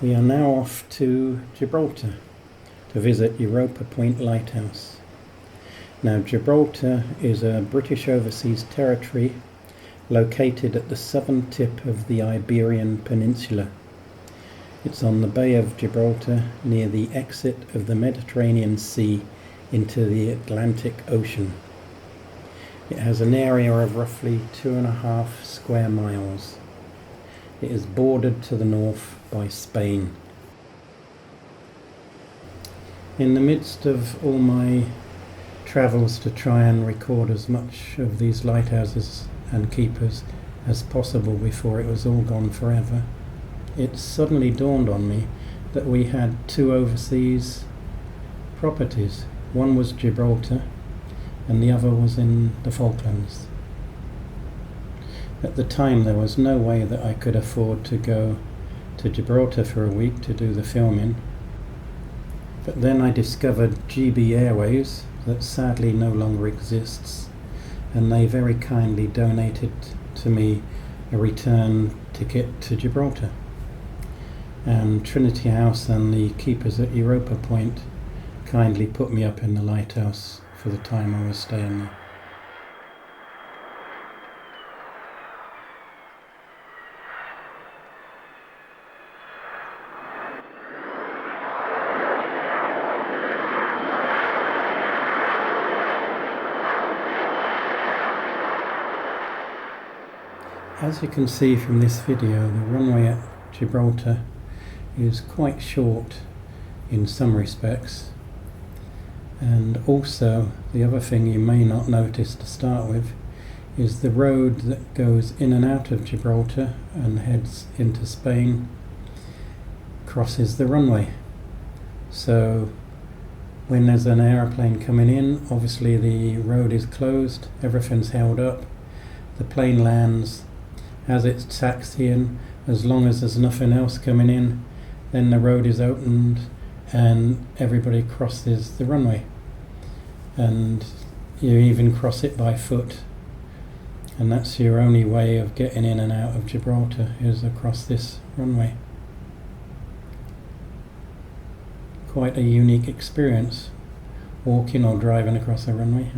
We are now off to Gibraltar to visit Europa Point Lighthouse. Now, Gibraltar is a British overseas territory located at the southern tip of the Iberian Peninsula. It's on the Bay of Gibraltar near the exit of the Mediterranean Sea into the Atlantic Ocean. It has an area of roughly 2.5 square miles. It is bordered to the north by Spain. In the midst of all my travels to try and record as much of these lighthouses and keepers as possible before it was all gone forever, it suddenly dawned on me that we had two overseas properties. One was Gibraltar and the other was in the Falklands. At the time there was no way that I could afford to go to Gibraltar for a week to do the filming. But then I discovered GIB Airways, that sadly no longer exists, and they very kindly donated to me a return ticket to Gibraltar. And Trinity House and the keepers at Europa Point kindly put me up in the lighthouse for the time I was staying there. As you can see from this video, the runway at Gibraltar is quite short in some respects, and also the other thing you may not notice to start with is the road that goes in and out of Gibraltar and heads into Spain crosses the runway. So when there's an aeroplane coming in, obviously the road is closed, everything's held up, the plane lands, has its taxi in, as long as there's nothing else coming in, then the road is opened and everybody crosses the runway. And you even cross it by foot. And that's your only way of getting in and out of Gibraltar, is across this runway. Quite a unique experience, walking or driving across a runway.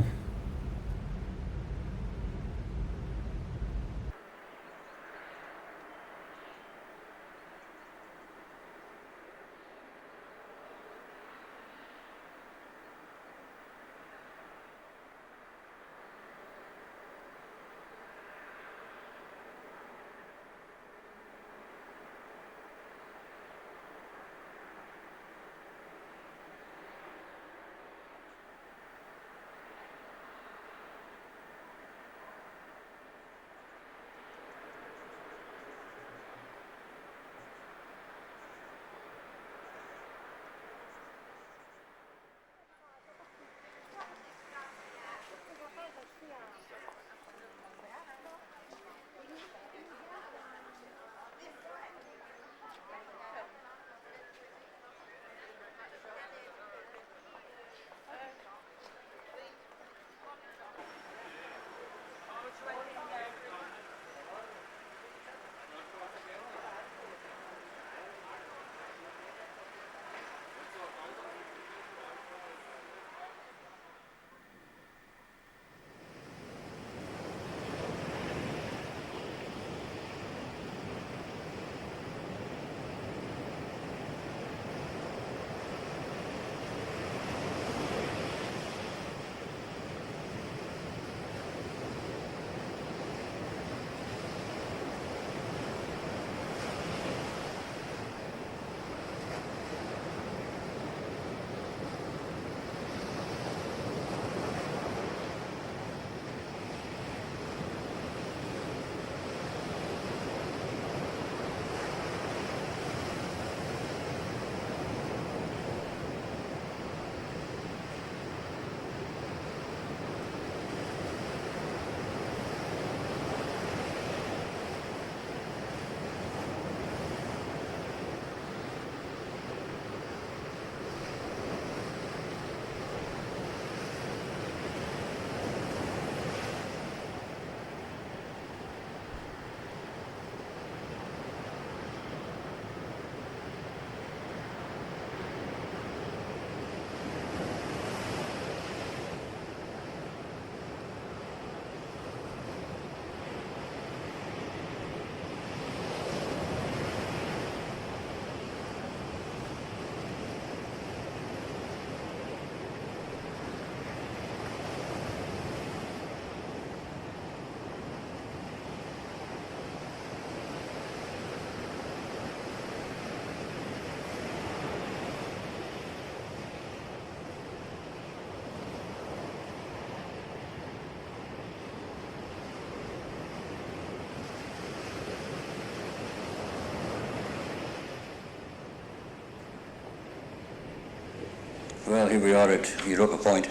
Well, here we are at Europa Point,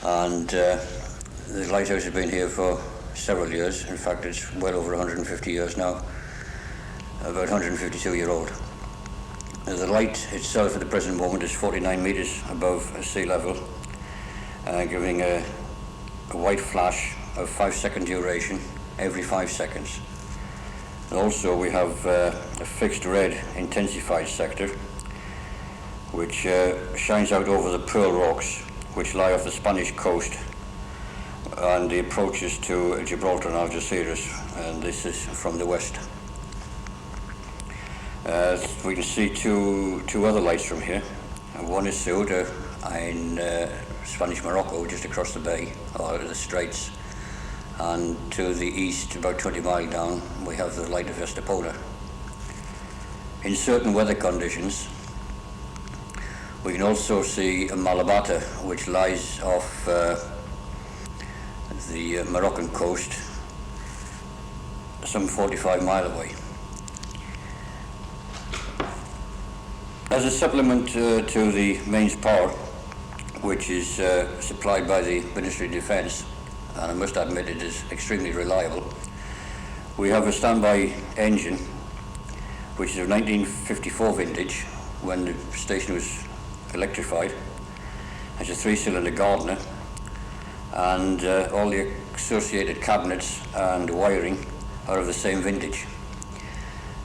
and the lighthouse has been here for several years. In fact, it's well over 150 years now, about 152-year-old. The light itself at the present moment is 49 metres above sea level, giving a white flash of 5-second duration every 5 seconds. And also we have a fixed red intensified sector which shines out over the Pearl Rocks, which lie off the Spanish coast and the approaches to Gibraltar and Algeciras, and this is from the west. We can see two other lights from here. One is Ceuta in Spanish Morocco, just across the bay, or the straits, and to the east, about 20 miles down, we have the light of Estepona. In certain weather conditions, we can also see a Malabata, which lies off the Moroccan coast, some 45 miles away. As a supplement to the mains power, which is supplied by the Ministry of Defence, and I must admit it is extremely reliable, we have a standby engine, which is a 1954 vintage, when the station was electrified. It's a 3-cylinder Gardner, and all the associated cabinets and wiring are of the same vintage.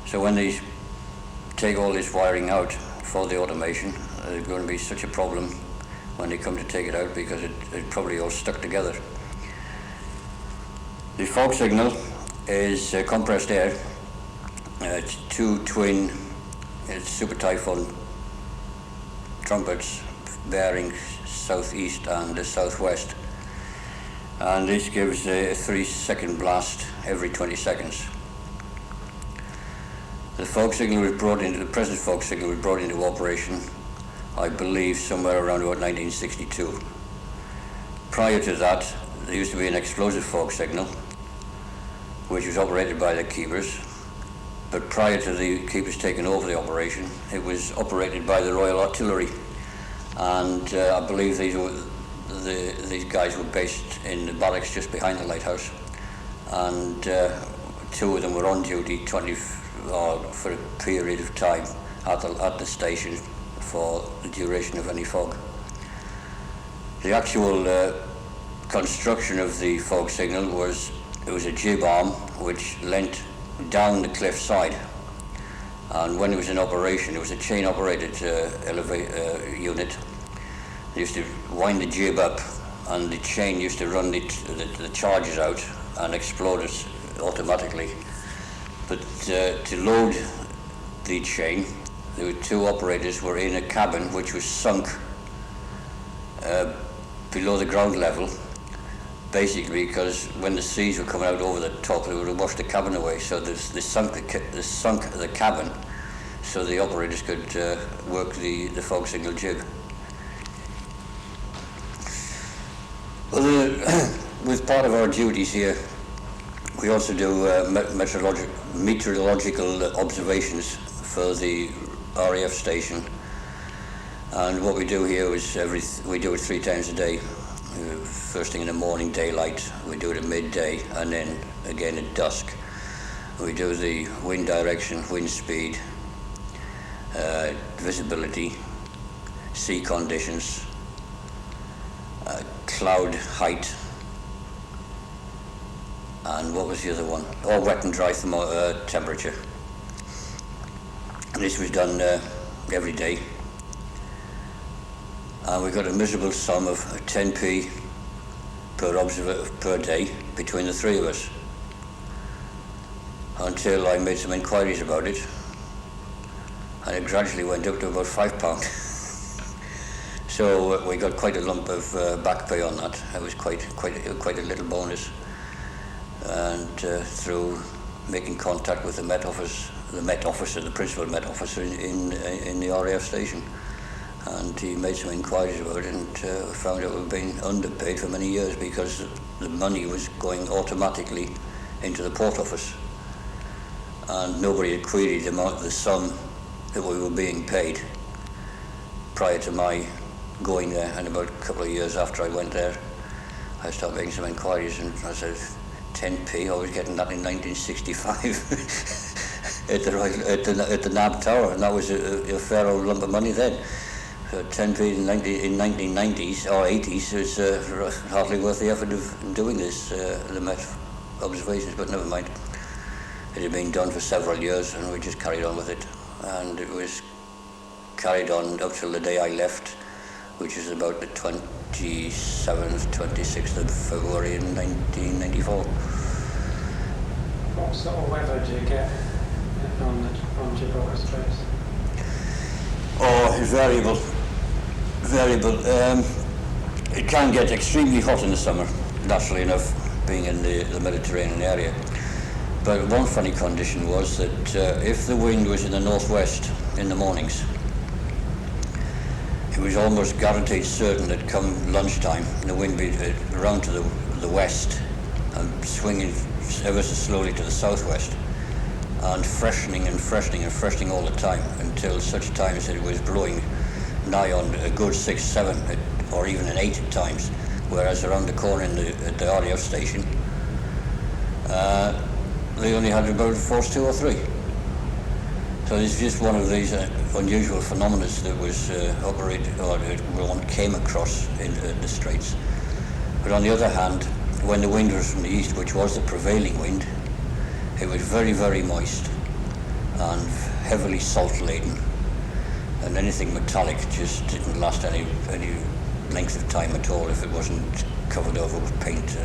So when they take all this wiring out for the automation, there's going to be such a problem when they come to take it out, because it probably all stuck together. The fog signal is compressed air. It's 2 twin Super Typhoon trumpets bearing southeast and southwest, and this gives a 3-second blast every 20 seconds. The fog signal was brought into, the present fog signal was brought into operation, I believe, somewhere around about 1962. Prior to that, there used to be an explosive fog signal, which was operated by the keepers. But prior to the keepers taking over the operation, it was operated by the Royal Artillery, and I believe these guys were based in the barracks just behind the lighthouse, and 2 of them were on duty for a period of time at the station for the duration of any fog. The actual construction of the fog signal was a GIB arm which leant down the cliff side, and when it was in operation, it was a chain operated unit. They used to wind the GIB up, and the chain used to run the charges out and explode it automatically. But to load the chain, there were 2 operators who were in a cabin which was sunk below the ground level, basically because when the seas were coming out over the top, it would have washed the cabin away. So they sunk the cabin so the operators could work the fog signal jib. Well, with part of our duties here, we also do meteorological observations for the RAF station, and what we do here is we do it 3 times a day. First thing in the morning, daylight, we do it at midday, and then again at dusk. We do the wind direction, wind speed, visibility, sea conditions, cloud height, and what was the other one? Wet and dry temperature. And this was done every day. And we got a miserable sum of 10p per day between the 3 of us, until I made some inquiries about it, and it gradually went up to about £5. So we got quite a lump of back pay on that. It was quite a little bonus. And through making contact with the Met Officer, the principal Met Officer in the RAF station, and he made some inquiries about it, and found out we've been underpaid for many years because the money was going automatically into the port office, and nobody had queried the sum that we were being paid prior to my going there, and about a couple of years after I went there, I started making some inquiries, and I said, 10p, I was getting that in 1965 at the NAB Tower, and that was a fair old lump of money then. So 10p in 1990s or 80s was hardly worth the effort of doing this, the Met observations, but never mind. It had been done for several years, and we just carried on with it, and it was carried on up till the day I left, which is about the 27th, 26th of February in 1994. What sort of weather do you get on Gibraltar Straits? Oh, it's variable. It can get extremely hot in the summer, naturally enough, being in the Mediterranean area. But one funny condition was that if the wind was in the northwest in the mornings, it was almost guaranteed certain that come lunchtime, the wind would be around to the west and swinging ever so slowly to the southwest, and freshening all the time until such times that it was blowing nigh on a good 6, 7, or even an 8 at times. Whereas around the corner at the RAF station, they only had about force 2 or 3. So it's just one of these unusual phenomena that was operated, or one came across in the Straits. But on the other hand, when the wind was from the east, which was the prevailing wind, it was very, very moist and heavily salt-laden. And anything metallic just didn't last any length of time at all if it wasn't covered over with paint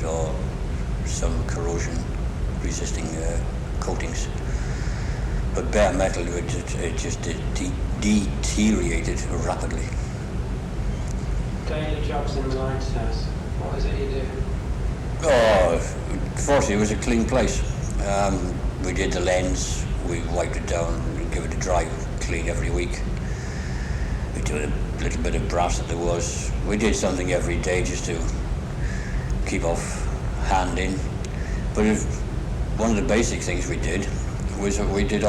or some corrosion-resisting coatings. But bare metal, it just deteriorated rapidly. Daily jobs in the lighthouse. What is it you do? Oh, fortunately, it was a clean place. We did the lens, we wiped it down and give it a dry clean every week. We did a little bit of brass that there was. We did something every day just to keep off hand in. But one of the basic things we did was that we did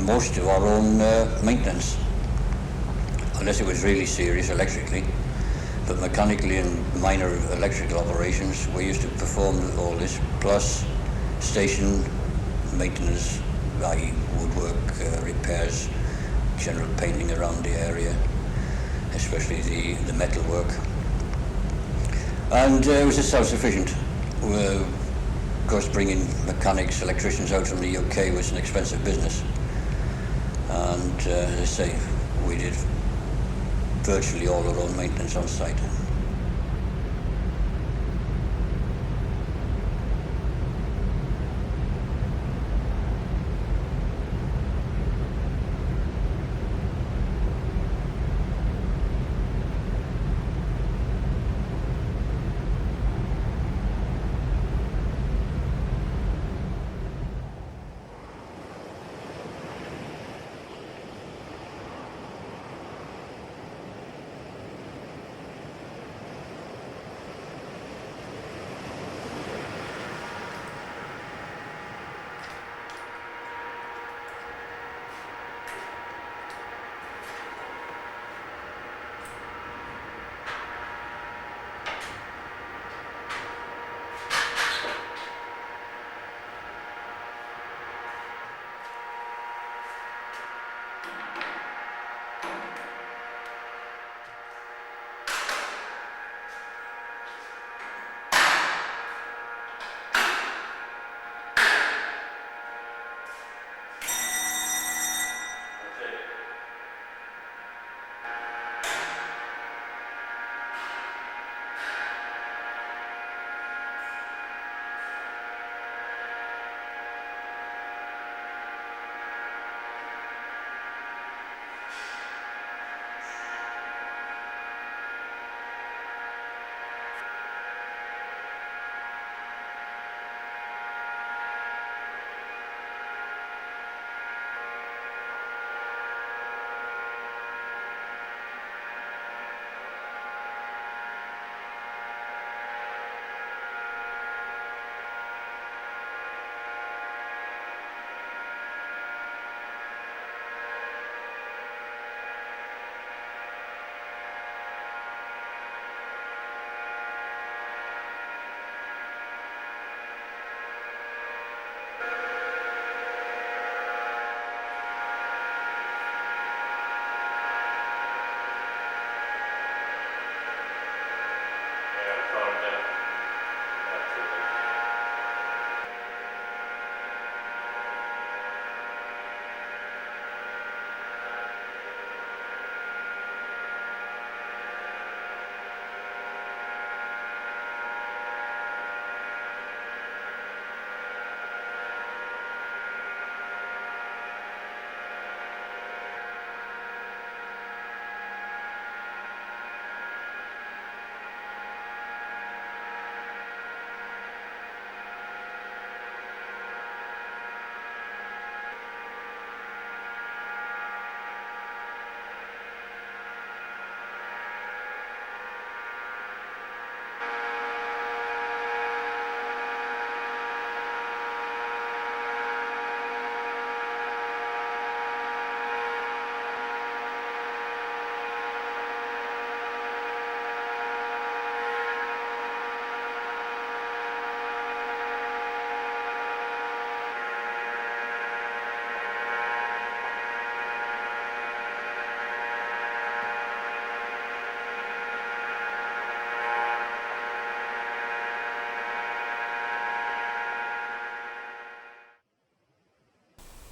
most of our own maintenance, unless it was really serious electrically. But mechanically and minor electrical operations, we used to perform all this, plus station maintenance, i.e. woodwork, repairs, general painting around the area, especially the metal work. And it was self-sufficient. Of course, bringing mechanics, electricians out from the UK was an expensive business. And as I say, we did virtually all our own maintenance on site.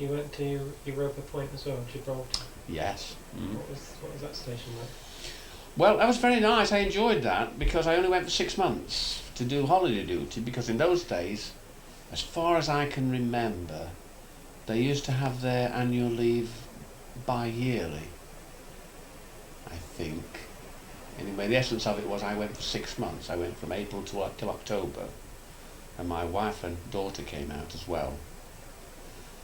You went to Europa Point as well, Gibraltar. Yes. Mm. What was that station like? Well, that was very nice. I enjoyed that because I only went for 6 months to do holiday duty, because in those days, as far as I can remember, they used to have their annual leave bi-yearly, I think. Anyway, the essence of it was I went for 6 months. I went from April to October, and my wife and daughter came out as well.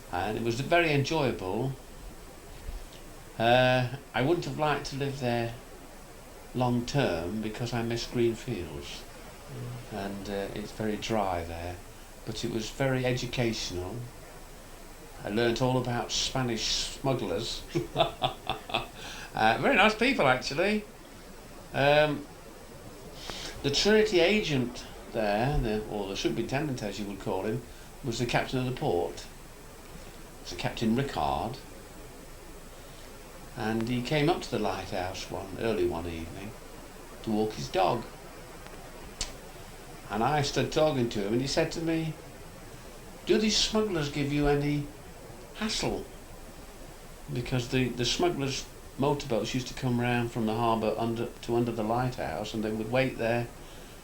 And it was very enjoyable. I wouldn't have liked to live there long term because I miss green fields, and it's very dry there, but it was very educational. I learnt all about Spanish smugglers. Very nice people, actually. The Trinity agent there, or the superintendent as you would call him, was the captain of the port. It was Captain Rickard, and he came up to the lighthouse early one evening to walk his dog. And I stood talking to him, and he said to me, "Do these smugglers give you any hassle?" Because the smugglers' motorboats used to come round from the harbour under the lighthouse, and they would wait there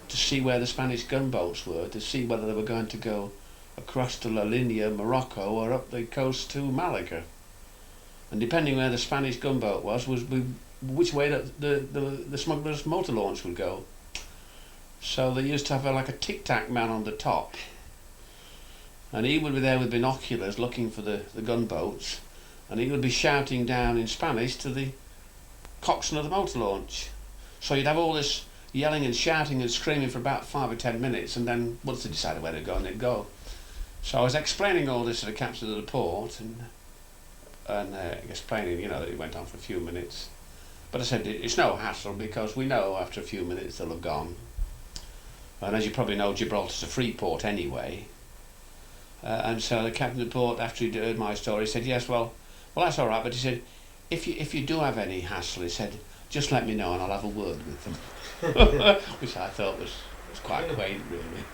to see where the Spanish gunboats were, to see whether they were going to go across to La Linea, Morocco, or up the coast to Malaga. And depending where the Spanish gunboat was which way the smugglers' motor launch would go. So they used to have like a tic-tac man on the top, and he would be there with binoculars looking for the gunboats, and he would be shouting down in Spanish to the coxswain of the motor launch. So you'd have all this yelling and shouting and screaming for about 5 or 10 minutes, and then once they decided where to go, and they'd go. So I was explaining all this to the captain of the port, and explaining, that it went on for a few minutes. But I said, it's no hassle, because we know after a few minutes they'll have gone. And as you probably know, Gibraltar's a free port anyway. And so the captain of the port, after he'd heard my story, said, yes, well, that's all right. But he said, if you do have any hassle, he said, just let me know and I'll have a word with them. Which I thought was quite quaint, really.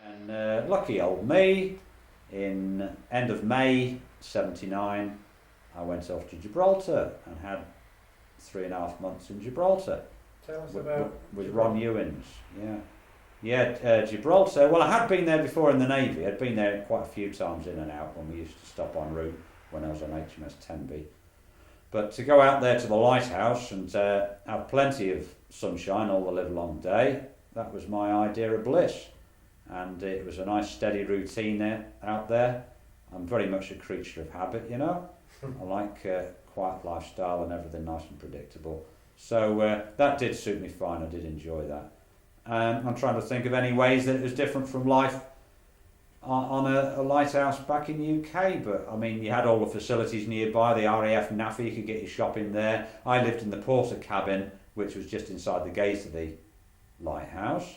And lucky old me, in end of May 79, I went off to Gibraltar and had 3.5 months in Gibraltar. Tell us about with Ron Ewins. Gibraltar. Well, I had been there before in the Navy. I'd been there quite a few times in and out when we used to stop en route when I was on HMS Tenby. But to go out there to the lighthouse and have plenty of sunshine all the livelong day, that was my idea of bliss. And it was a nice steady routine out there. I'm very much a creature of habit, I like quiet lifestyle and everything nice and predictable. So that did suit me fine. I did enjoy that. I'm trying to think of any ways that it was different from life on a lighthouse back in the UK. But I mean, you had all the facilities nearby, the RAF NAFA, you could get your shopping there. I lived in the porter cabin, which was just inside the gate of the lighthouse.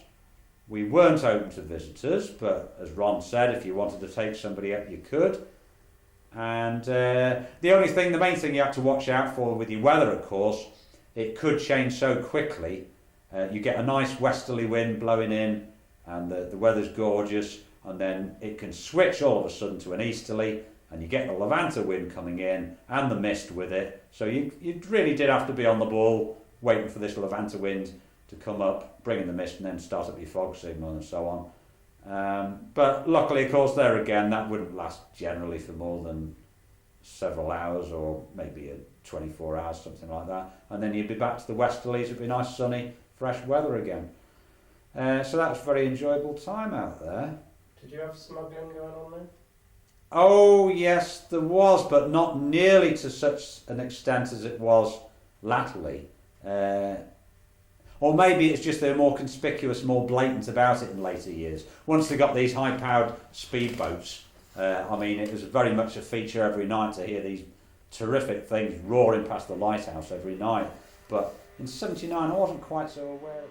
We weren't open to visitors, but as Ron said, if you wanted to take somebody up, you could. And the main thing you have to watch out for with your weather, of course, it could change so quickly. You get a nice westerly wind blowing in, and the weather's gorgeous, and then it can switch all of a sudden to an easterly, and you get the Levanta wind coming in, and the mist with it. So you really did have to be on the ball, waiting for this Levanta wind to come up, bring in the mist, and then start up your fog signal and so on. But luckily, of course, there again, that wouldn't last generally for more than several hours, or maybe 24 hours, something like that. And then you'd be back to the westerlies, it'd be nice sunny, fresh weather again. So that was a very enjoyable time out there. Did you have smuggling going on there? Oh yes, there was, but not nearly to such an extent as it was latterly. Or maybe it's just they're more conspicuous, more blatant about it in later years. Once they got these high-powered speedboats, it was very much a feature every night to hear these terrific things roaring past the lighthouse every night. But in '79, I wasn't quite so aware of it.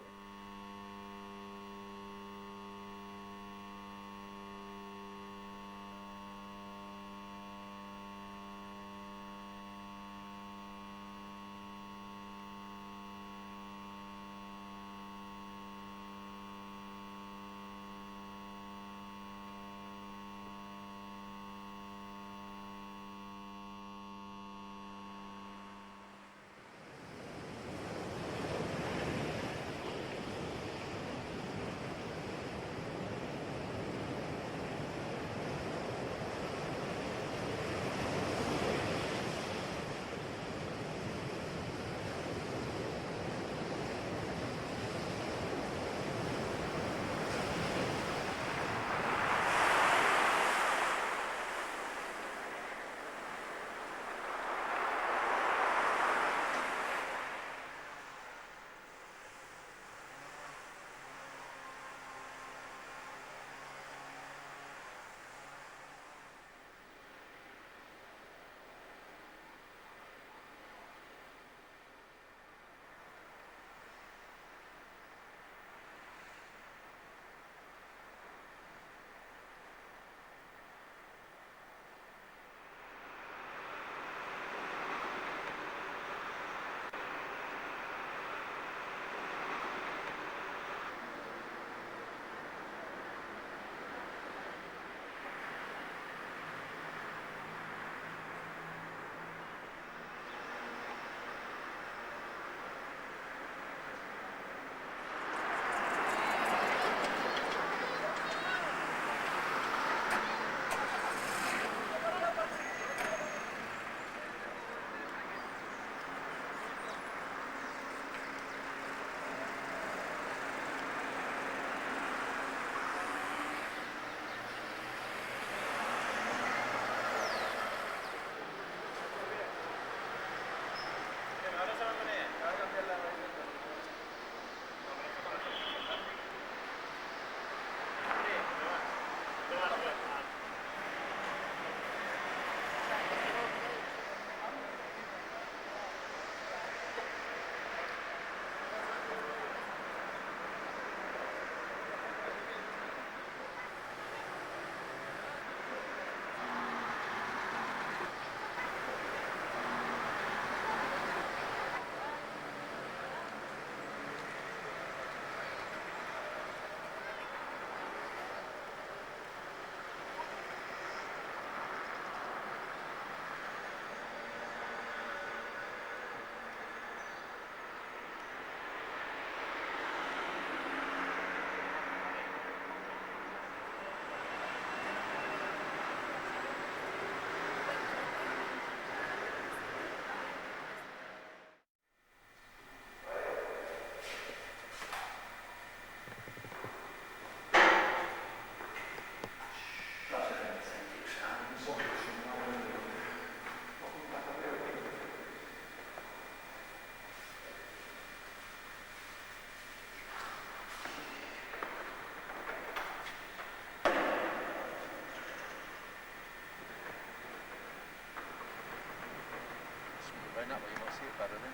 going that way, you might see it better then.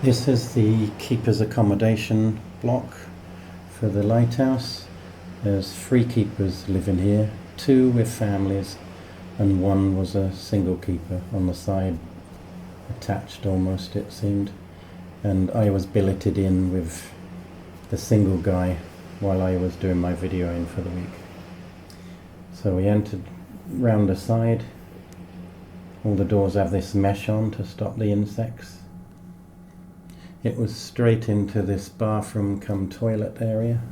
This is the keeper's accommodation block for the lighthouse. There's 3 keepers living here, 2 with families and 1 was a single keeper on the side, attached almost it seemed. And I was billeted in with the single guy while I was doing my videoing for the week. So we entered round the side. All the doors have this mesh on to stop the insects. It was straight into this bathroom cum toilet area.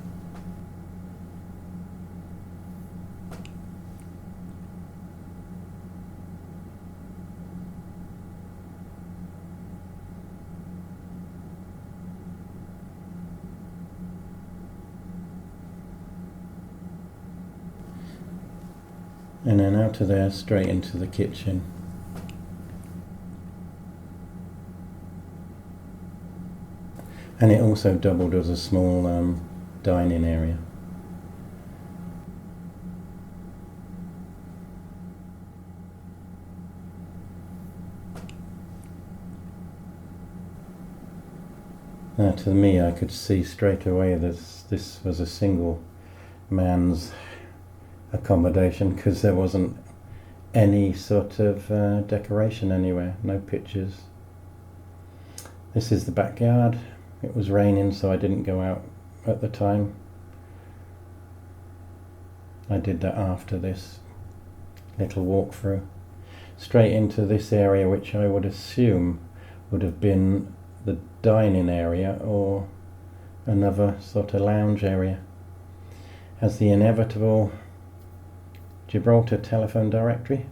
And then out of there straight into the kitchen. And it also doubled as a small dining area. Now to me I could see straight away that this was a single man's accommodation because there wasn't any sort of decoration anywhere, no pictures. This is the backyard. It was raining so I didn't go out at the time. I did that after this little walkthrough. Straight into this area which I would assume would have been the dining area or another sort of lounge area. Has the inevitable Gibraltar telephone directory.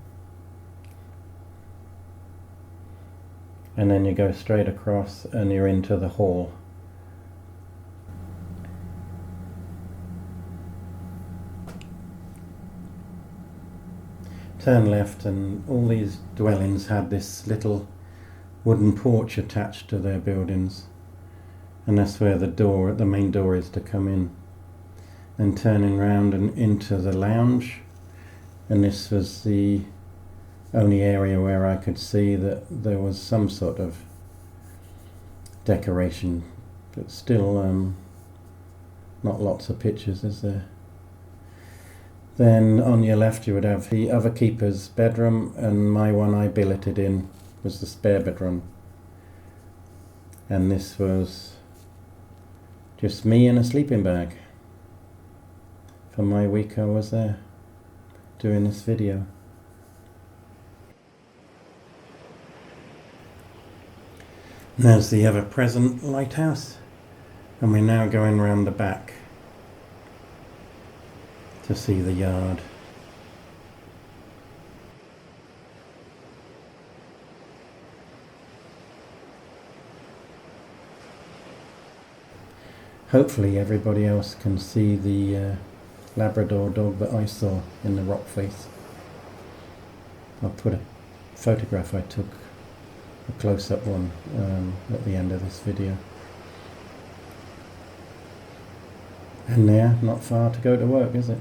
And then you go straight across and you're into the hall. Turn left and all these dwellings had this little wooden porch attached to their buildings. And that's where the main door is to come in. Then turning round and into the lounge. And this was the only area where I could see that there was some sort of decoration, but still not lots of pictures, is there? Then on your left you would have the other keeper's bedroom, and my one I billeted in was the spare bedroom. And this was just me in a sleeping bag for my week I was there doing this video. And there's the ever present lighthouse, and we're now going round the back to see the yard. Hopefully everybody else can see the Labrador dog that I saw in the rock face. I'll put a photograph I took, a close-up one, at the end of this video. And there, not far to go to work, is it?